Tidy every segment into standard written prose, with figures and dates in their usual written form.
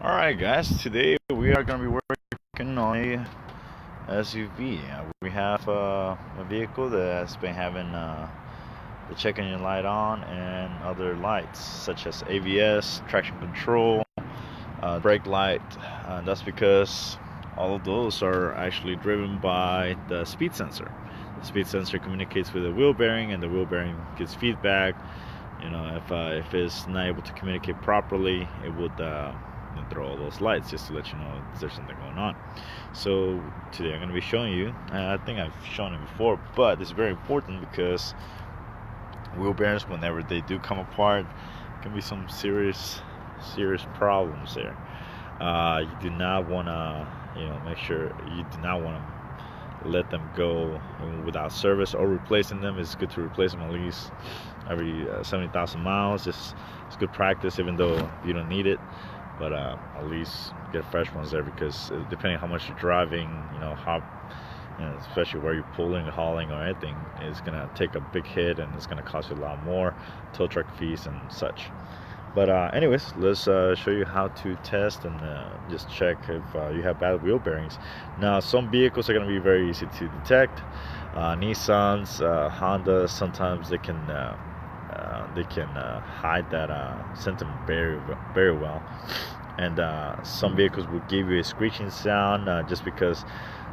Alright guys, today we are going to be working on a SUV. We have a vehicle that has been having the check engine light on and other lights such as ABS, traction control, brake light. That's because all of those are actually driven by the speed sensor. The speed sensor communicates with the wheel bearing, and the wheel bearing gives feedback. You know, if it's not able to communicate properly, it would throw all those lights just to let you know if there's something going on. So today I'm going to be showing you, I think I've shown it before, but it's very important because wheel bearings, whenever they do come apart, can be some serious problems there. You do not want to, make sure you do not want to let them go without service or replacing them. It's good to replace them at least every 70,000 miles. It's good practice, even though you don't need it, but at least get fresh ones there, because depending on how much you're driving, especially where you're pulling, hauling, or anything, it's gonna take a big hit, and it's gonna cost you a lot more tow truck fees and such. But anyways, let's show you how to test and just check if you have bad wheel bearings. Now, some vehicles are going to be very easy to detect. Nissans, Honda, sometimes they can hide that symptom very well. And some vehicles will give you a screeching sound just because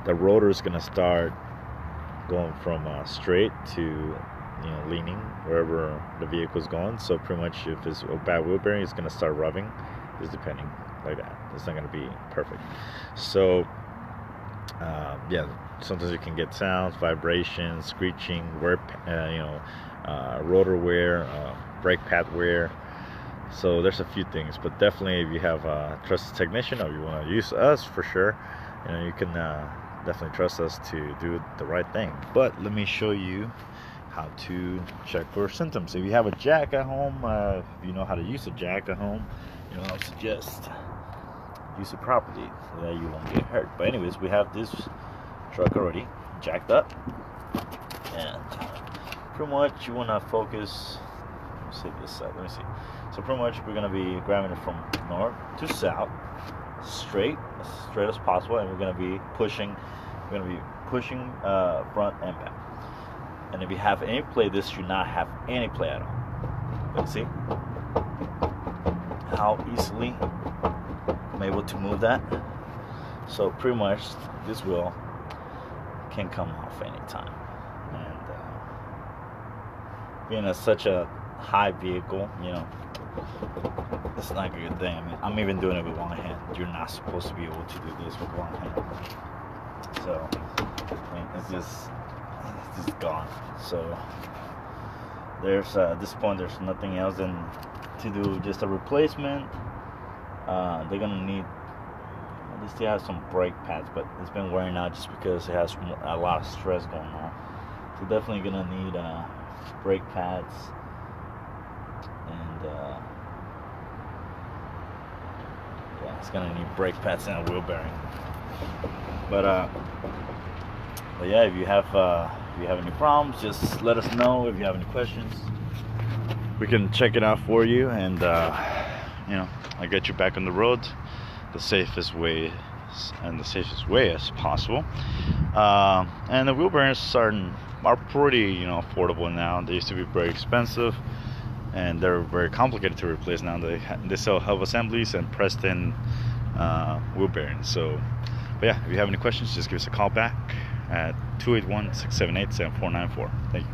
the rotor is going to start going from straight to leaning wherever the vehicle is going. So pretty much, if it's a bad wheel bearing, it's going to start rubbing, just depending, like that. It's not going to be perfect. So yeah, sometimes you can get sounds, vibrations, screeching, wear, rotor wear, brake pad wear. So there's a few things, but definitely if you have a trusted technician, or you want to use us, for sure, you can definitely trust us to do the right thing. But let me show you how to check for symptoms. If you have a jack at home, if you know how to use a jack at home, I would suggest use it properly so that you won't get hurt. But anyways, we have this truck already jacked up, and pretty much you want to focus. Let me see this side. Let me see. So pretty much we're going to be grabbing it from north to south, straight as possible, and we're going to be pushing. We're going to be pushing front and back. And if you have any play, this should not have any play at all. Let's see how easily I'm able to move that. So pretty much this wheel can come off anytime. And being such a high vehicle, it's not a good thing. I mean, I'm even doing it with one hand. You're not supposed to be able to do this with one hand. So it's just gone. So there's at this point there's nothing else than to do just a replacement. They're gonna need, they still have some brake pads, but it's been wearing out just because it has a lot of stress going on. So definitely gonna need brake pads, and yeah, it's gonna need brake pads and a wheel bearing. But yeah, if you have any problems, just let us know. If you have any questions, we can check it out for you, and I'll get you back on the road the safest way as possible. And the wheel bearings are pretty affordable now. They used to be very expensive, and they're very complicated to replace now. They sell Hub Assemblies and Preston wheel bearings. So, but yeah, if you have any questions, just give us a call back at 281-678-7494. Thank you.